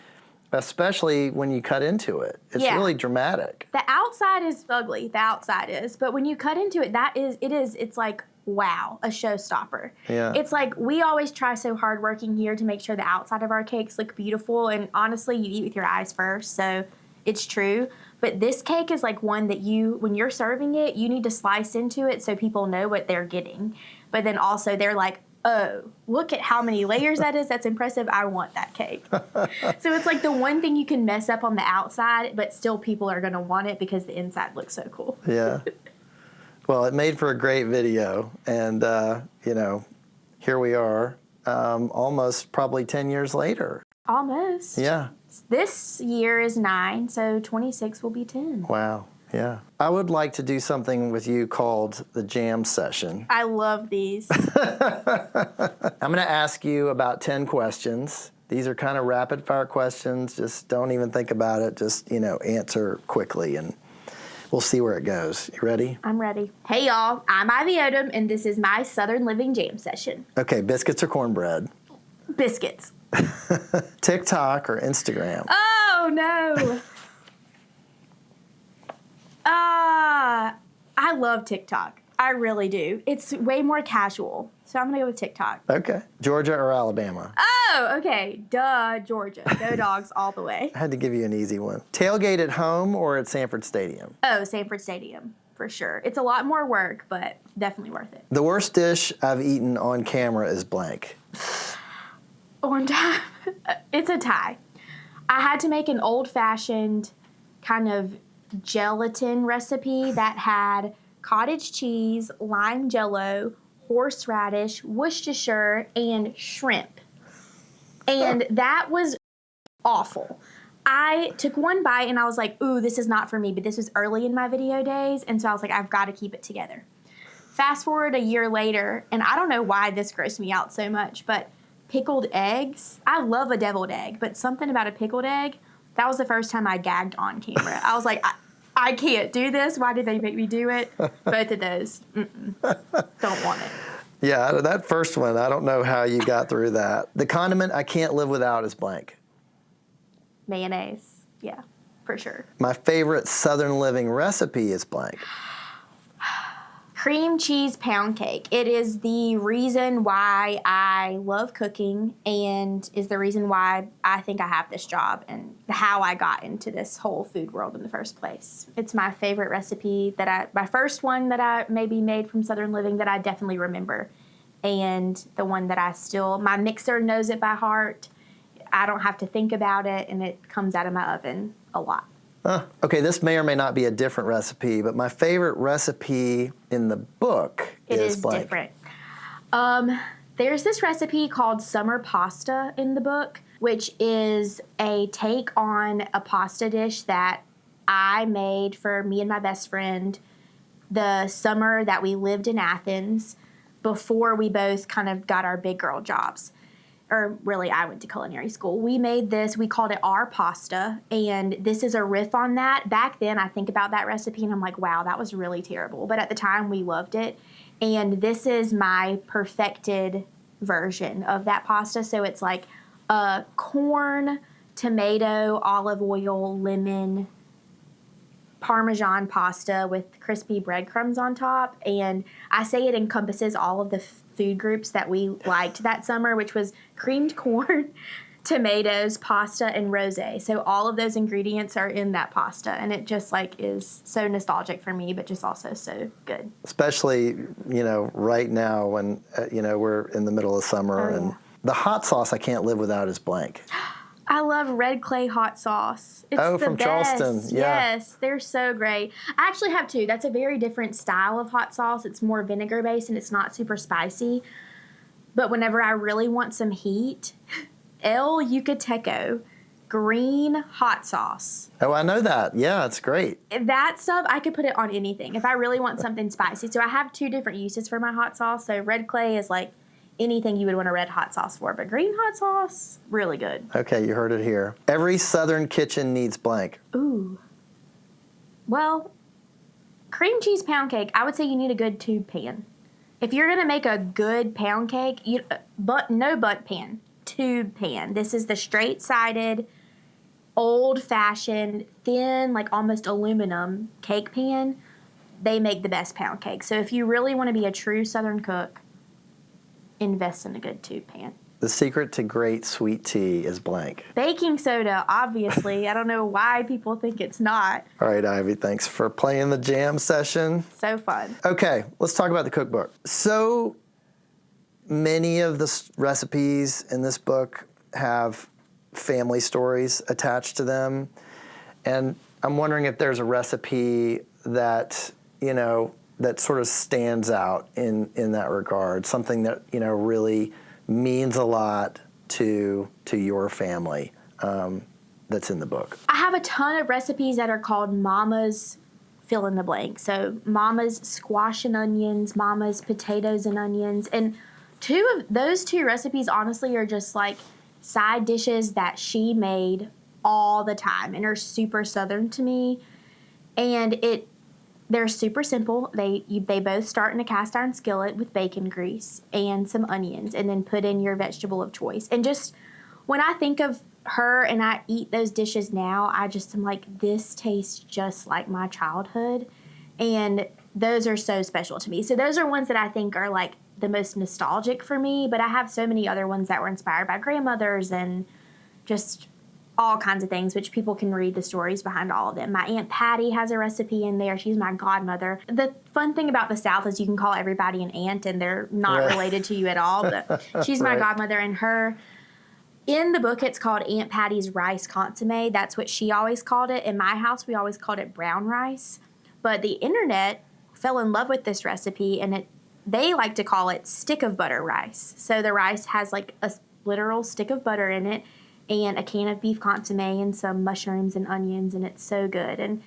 especially when you cut into it. It's really dramatic. The outside is ugly. The outside is. But when you cut into it, it's like, wow, a showstopper. Yeah. It's like we always try so hard working here to make sure the outside of our cakes look beautiful. And honestly, you eat with your eyes first, so it's true. But this cake is like one that when you're serving it, you need to slice into it so people know what they're getting. But then also they're like, oh, look at how many layers that is. That's impressive. I want that cake. So it's like the one thing you can mess up on the outside, but still people are going to want it because the inside looks so cool. Yeah. Well, it made for a great video. And, here we are, almost probably 10 years later. Almost. Yeah. This year is 9, so 26 will be 10. Wow. Yeah. I would like to do something with you called the jam session. I love these. I'm going to ask you about 10 questions. These are kind of rapid fire questions. Just don't even think about it. Just, answer quickly, and we'll see where it goes. You ready? I'm ready. Hey, y'all. I'm Ivy Odom, and this is my Southern Living Jam Session. Okay, biscuits or cornbread? Biscuits. TikTok or Instagram? Oh, no. I love TikTok. I really do. It's way more casual. So I'm going to go with TikTok. Okay. Georgia or Alabama? Oh, okay. Duh, Georgia. Go Dogs all the way. I had to give you an easy one. Tailgate at home or at Sanford Stadium? Oh, Sanford Stadium, for sure. It's a lot more work, but definitely worth it. The worst dish I've eaten on camera is blank. On time. It's a tie. I had to make an old-fashioned kind of gelatin recipe that had cottage cheese, lime jello, horseradish, Worcestershire, and shrimp. And that was awful. I took one bite and I was like, ooh, this is not for me, but this was early in my video days, and so I was like, I've got to keep it together. Fast forward a year later, and I don't know why this grossed me out so much, but pickled eggs. I love a deviled egg, but something about a pickled egg, that was the first time I gagged on camera. I was like, I can't do this. Why did they make me do it? Both of those. Don't want it. Yeah, that first one, I don't know how you got through that. The condiment I can't live without is blank. Mayonnaise. Yeah, for sure. My favorite Southern Living recipe is blank. Cream cheese pound cake. It is the reason why I love cooking and is the reason why I think I have this job and how I got into this whole food world in the first place. It's my favorite recipe my first one that I maybe made from Southern Living that I definitely remember. And the one that my mixer knows it by heart. I don't have to think about it, and it comes out of my oven a lot. Okay, this may or may not be a different recipe, but my favorite recipe in the book is blank. Different. There's this recipe called summer pasta in the book which is a take on a pasta dish that I made for me and my best friend the summer that we lived in Athens before we both kind of got our big girl jobs. Or really, I went to culinary school. We made this, we called it our pasta, and this is a riff on that. Back then, I think about that recipe and I'm like, wow, that was really terrible. But at the time, we loved it. And this is my perfected version of that pasta. So it's like a corn, tomato, olive oil, lemon, Parmesan pasta with crispy breadcrumbs on top. And I say it encompasses all of the food groups that we liked that summer, which was creamed corn, tomatoes, pasta, and rosé. So all of those ingredients are in that pasta, and it just like is so nostalgic for me, but just also so good. Especially, right now when, we're in the middle of summer. And the hot sauce I can't live without is blank. I love red clay hot sauce. It's the from best. Charleston. Yeah. Yes, they're so great. I actually have two. That's a very different style of hot sauce. It's more vinegar based and it's not super spicy. But whenever I really want some heat, El Yucateco green hot sauce. Oh, I know that. Yeah, it's great. That stuff, I could put it on anything if I really want something spicy. So I have two different uses for my hot sauce. So red clay is like anything you would want a red hot sauce for, but green hot sauce, really good. Okay, you heard it here. Every Southern kitchen needs blank. Ooh. Well, cream cheese pound cake, I would say you need a good tube pan. If you're going to make a good pound cake, no butt pan, tube pan. This is the straight-sided, old-fashioned, thin, like almost aluminum cake pan. They make the best pound cake. So if you really want to be a true Southern cook, invest in a good tube pan. The secret to great sweet tea is blank. Baking soda, obviously. I don't know why people think it's not. All right, Ivy, thanks for playing the jam session. So fun. Okay, let's talk about the cookbook. So many of the recipes in this book have family stories attached to them. And I'm wondering if there's a recipe that, that sort of stands out in that regard, something that, really means a lot to your family that's in the book. I have a ton of recipes that are called Mama's fill in the blank. So Mama's squash and onions, Mama's potatoes and onions. And those two recipes honestly are just like side dishes that she made all the time and are super Southern to me. And they're super simple. They both start in a cast iron skillet with bacon grease and some onions, and then put in your vegetable of choice. And just when I think of her and I eat those dishes now, I just am like, this tastes just like my childhood. And those are so special to me. So those are ones that I think are like the most nostalgic for me, but I have so many other ones that were inspired by grandmothers and just all kinds of things, which people can read the stories behind all of them. My Aunt Patty has a recipe in there. She's my godmother. The fun thing about the South is you can call everybody an aunt and they're not related to you at all, but she's my godmother, and in the book, it's called Aunt Patty's rice consomme. That's what she always called it. In my house, we always called it brown rice. But the internet fell in love with this recipe, and they like to call it stick of butter rice. So the rice has like a literal stick of butter in it, and a can of beef consomme and some mushrooms and onions, and it's so good. And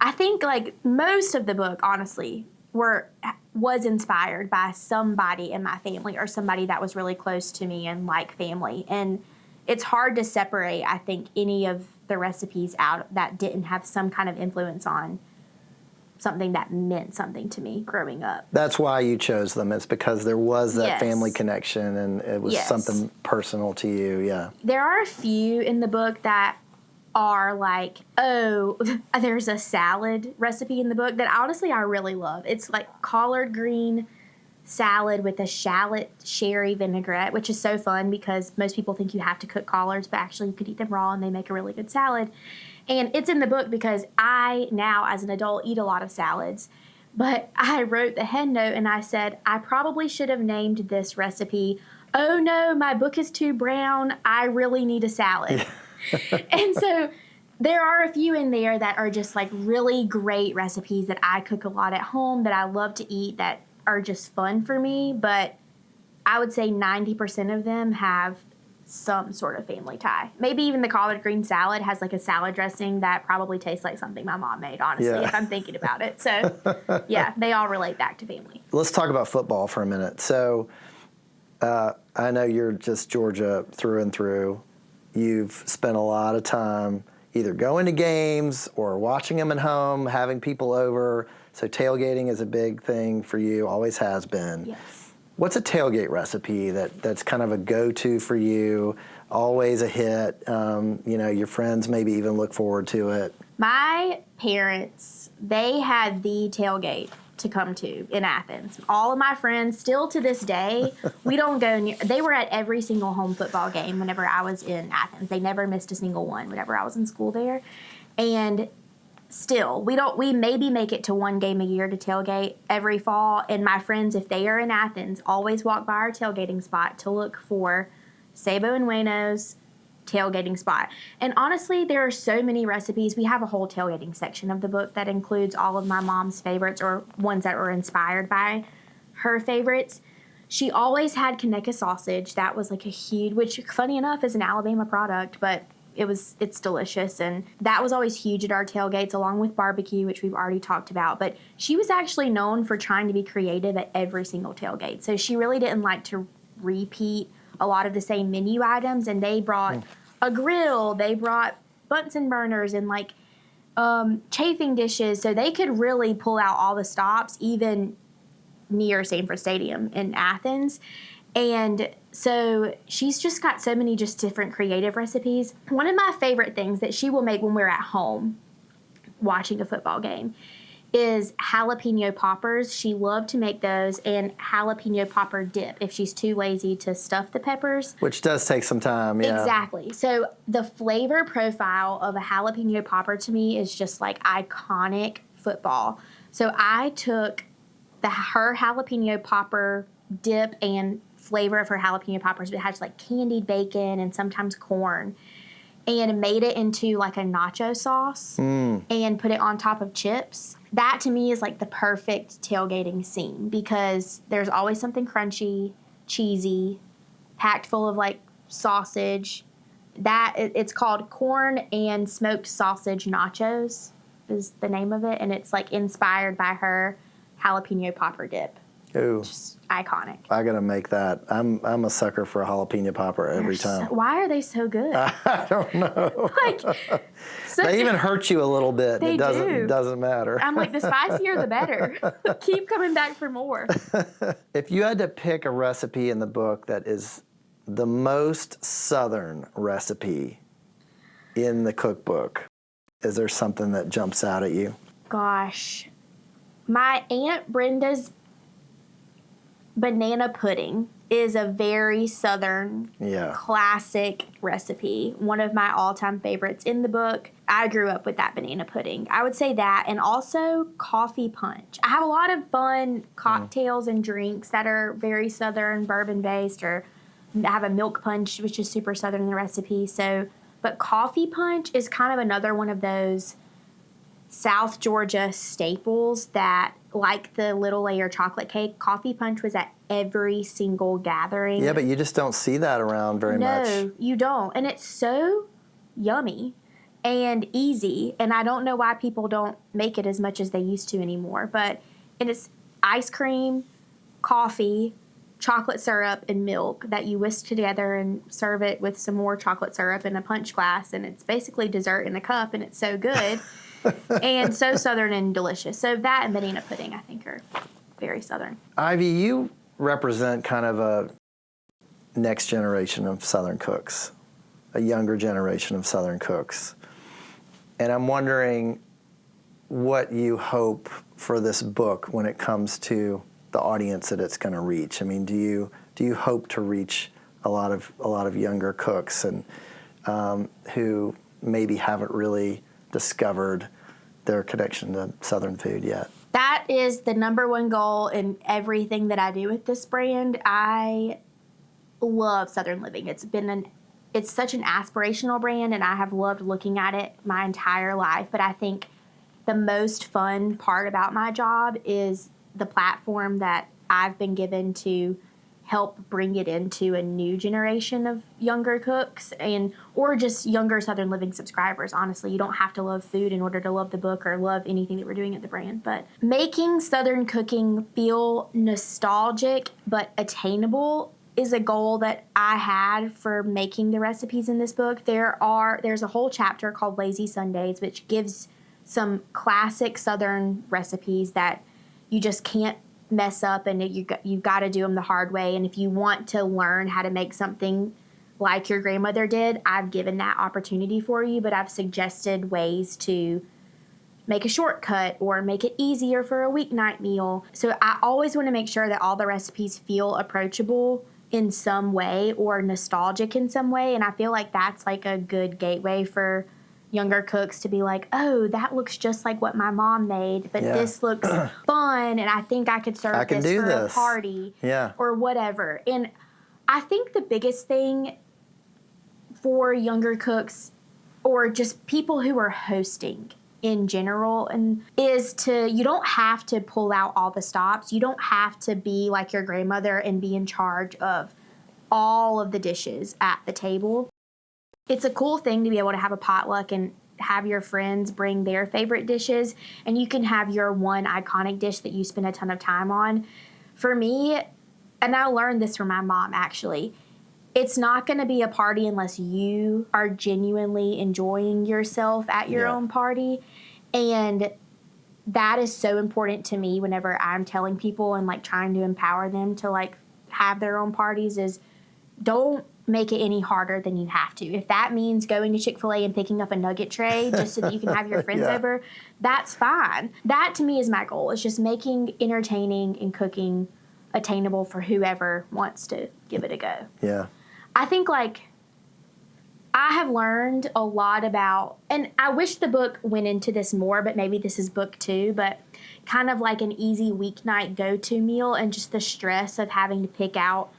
I think like most of the book, honestly, was inspired by somebody in my family or somebody that was really close to me and like family. And it's hard to separate, I think, any of the recipes out that didn't have some kind of influence on something that meant something to me growing up. That's why you chose them. It's because there was that Yes. family connection, and it was Yes. something personal to you. Yeah. There are a few in the book that are like, oh, there's a salad recipe in the book that honestly I really love. It's like collard green salad with a shallot sherry vinaigrette, which is so fun because most people think you have to cook collards, but actually you could eat them raw and they make a really good salad. And it's in the book because I now, as an adult, eat a lot of salads. But I wrote the head note and I said, I probably should have named this recipe, oh no, my book is too brown, I really need a salad. And so there are a few in there that are just like really great recipes that I cook a lot at home, that I love to eat, that are just fun for me. But I would say 90% of them have some sort of family tie. Maybe even the collard green salad has like a salad dressing that probably tastes like something my mom made, honestly, if I'm thinking about it. So, yeah, they all relate back to family. Let's talk about football for a minute. So, I know you're just Georgia through and through. You've spent a lot of time either going to games or watching them at home, having people over. So tailgating is a big thing for you, always has been. Yes. What's a tailgate recipe that's kind of a go-to for you, always a hit? Your friends maybe even look forward to it. My parents, they had the tailgate to come to in Athens. All of my friends, still to this day, we don't go near. They were at every single home football game whenever I was in Athens. They never missed a single one whenever I was in school there. And still, we maybe make it to one game a year to tailgate every fall. And my friends, if they are in Athens, always walk by our tailgating spot to look for Sabo and Wayno's tailgating spot. And honestly, there are so many recipes. We have a whole tailgating section of the book that includes all of my mom's favorites or ones that were inspired by her favorites. She always had Conecuh sausage. That was like a huge, which funny enough is an Alabama product, but it's delicious. And that was always huge at our tailgates, along with barbecue, which we've already talked about. But she was actually known for trying to be creative at every single tailgate. So she really didn't like to repeat a lot of the same menu items. And they brought a grill, they brought Bunsen burners and like chafing dishes. So they could really pull out all the stops, even near Sanford Stadium in Athens. And so she's just got so many just different creative recipes. One of my favorite things that she will make when we're at home watching a football game is jalapeno poppers. She loved to make those, and jalapeno popper dip if she's too lazy to stuff the peppers. Which does take some time, yeah. Exactly. So the flavor profile of a jalapeno popper to me is just like iconic football. So I took her jalapeno popper dip and flavor of her jalapeno poppers, but it has like candied bacon and sometimes corn, and made it into like a nacho sauce and put it on top of chips. That to me is like the perfect tailgating scene because there's always something crunchy, cheesy, packed full of like sausage. It's called corn and smoked sausage nachos is the name of it, and it's like inspired by her jalapeno popper dip. Ooh. Just iconic. I gotta make that. I'm a sucker for a jalapeno popper every time. Why are they so good? I don't know. So they even hurt you a little bit. They It doesn't matter. I'm like, the spicier the better. Keep coming back for more. If you had to pick a recipe in the book that is the most Southern recipe in the cookbook, is there something that jumps out at you? Gosh, my Aunt Brenda's banana pudding is a very Southern classic recipe. One of my all-time favorites in the book. I grew up with that banana pudding. I would say that, and also coffee punch. I have a lot of fun cocktails and drinks that are very Southern, bourbon-based, or I have a milk punch, which is super Southern in the recipe. But coffee punch is kind of another one of those South Georgia staples that, like the Little Layer chocolate cake, coffee punch was at every single gathering. Yeah, but you just don't see that around very much. No, you don't. And it's so yummy and easy. And I don't know why people don't make it as much as they used to anymore. But it's ice cream, coffee, chocolate syrup, and milk that you whisk together and serve it with some more chocolate syrup in a punch glass. And it's basically dessert in a cup, and it's so good. And so Southern and delicious. So that and banana pudding, I think, are very Southern. Ivy, you represent kind of a next generation of Southern cooks, a younger generation of Southern cooks. And I'm wondering what you hope for this book when it comes to the audience that it's going to reach. I mean, do you hope to reach a lot of younger cooks and who maybe haven't really discovered their connection to Southern food yet? That is the number one goal in everything that I do with this brand. I love Southern living. It's such an aspirational brand, and I have loved looking at it my entire life. But I think the most fun part about my job is the platform that I've been given to help bring it into a new generation of younger cooks or just younger Southern Living subscribers. Honestly, you don't have to love food in order to love the book or love anything that we're doing at the brand. But making Southern cooking feel nostalgic but attainable is a goal that I had for making the recipes in this book. There's a whole chapter called Lazy Sundays, which gives some classic Southern recipes that you just can't mess up, and you've got to do them the hard way. And if you want to learn how to make something like your grandmother did, I've given that opportunity for you, but I've suggested ways to make a shortcut or make it easier for a weeknight meal. So I always want to make sure that all the recipes feel approachable in some way or nostalgic in some way, and I feel like that's like a good gateway for younger cooks to be like, oh, that looks just like what my mom made, but this looks fun, and I think I could serve this for a party or whatever. And I think the biggest thing for younger cooks or just people who are hosting in general is you don't have to pull out all the stops. You don't have to be like your grandmother and be in charge of all of the dishes at the table. It's a cool thing to be able to have a potluck and have your friends bring their favorite dishes, and you can have your one iconic dish that you spend a ton of time on. For me, and I learned this from my mom actually, it's not going to be a party unless you are genuinely enjoying yourself at your own party. And that is so important to me whenever I'm telling people and like trying to empower them to like have their own parties is don't make it any harder than you have to. If that means going to Chick-fil-A and picking up a nugget tray just so that you can have your friends over, that's fine. That to me is my goal. It's just making entertaining and cooking attainable for whoever wants to give it a go. Yeah. I think like I have learned a lot about, and I wish the book went into this more, but maybe this is book 2, but kind of like an easy weeknight go-to meal and just the stress of having to pick out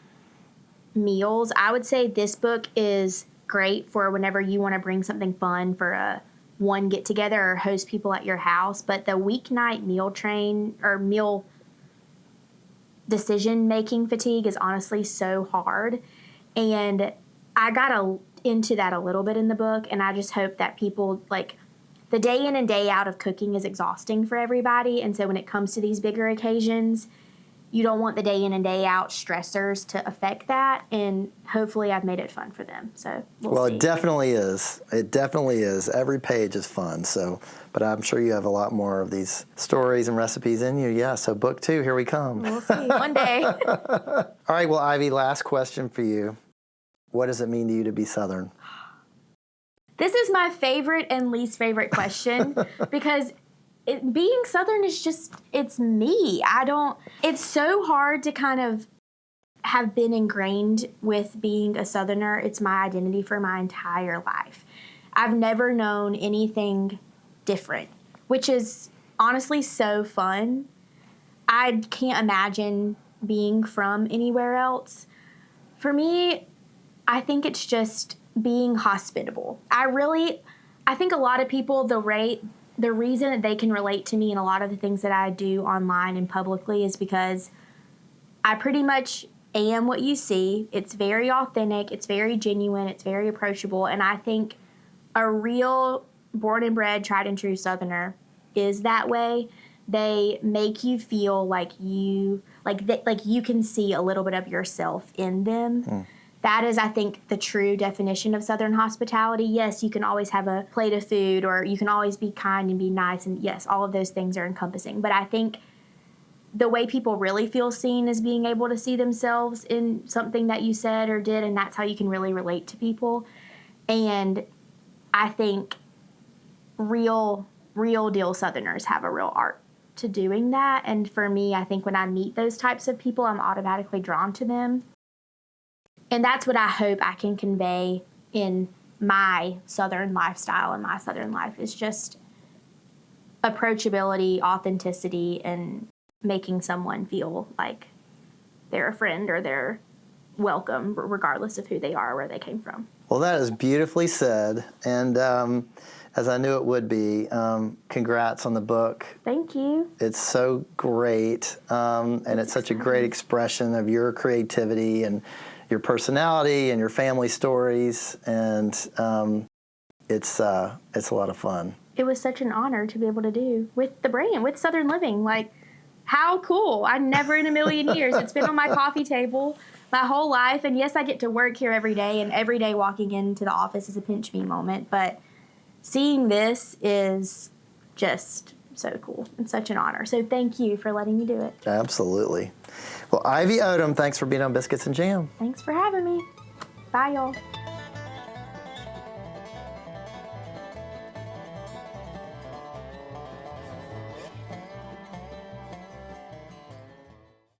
meals. I would say this book is great for whenever you want to bring something fun for a one get together or host people at your house. But the weeknight meal train or meal decision making fatigue is honestly so hard. And I got into that a little bit in the book, and I just hope that people like the day in and day out of cooking is exhausting for everybody. And so when it comes to these bigger occasions, you don't want the day in and day out stressors to affect that, and hopefully I've made it fun for them. So we'll see. It definitely is. It definitely is. Every page is fun. So, but I'm sure you have a lot more of these stories and recipes in you. Yeah. So book 2, here we come. We'll see one day. All right. Well, Ivy, last question for you. What does it mean to you to be Southern? This is my favorite and least favorite question because being Southern is just, it's me. It's so hard to kind of have been ingrained with being a Southerner. It's my identity for my entire life. I've never known anything different, which is honestly so fun. I can't imagine being from anywhere else. For me, I think it's just being hospitable. I think a lot of people, the reason that they can relate to me in a lot of the things that I do online and publicly is because I pretty much am what you see. It's very authentic, it's very genuine, it's very approachable, and I think a real born and bred, tried and true Southerner is that way. They make you feel like you can see a little bit of yourself in them. That is, I think, the true definition of Southern hospitality. Yes, you can always have a plate of food, or you can always be kind and be nice, and yes, all of those things are encompassing. But I think the way people really feel seen is being able to see themselves in something that you said or did, and that's how you can really relate to people. And I think real deal Southerners have a real art to doing that. And for me, I think when I meet those types of people, I'm automatically drawn to them. And that's what I hope I can convey in my Southern lifestyle and my Southern life is just approachability, authenticity, and making someone feel like they're a friend or they're welcome regardless of who they are or where they came from. Well, that is beautifully said. And as I knew it would be. Congrats on the book. Thank you. It's so great, and it's such a great expression of your creativity and your personality and your family stories, and it's a lot of fun. It was such an honor to be able to do with the brand, with Southern Living. Like, how cool. I never in a million years. It's been on my coffee table my whole life. And yes, I get to work here every day, and every day walking into the office is a pinch me moment. But seeing this is just so cool and such an honor. So thank you for letting me do it. Absolutely. Well, Ivy Odom, thanks for being on Biscuits and Jam. Thanks for having me. Bye, y'all.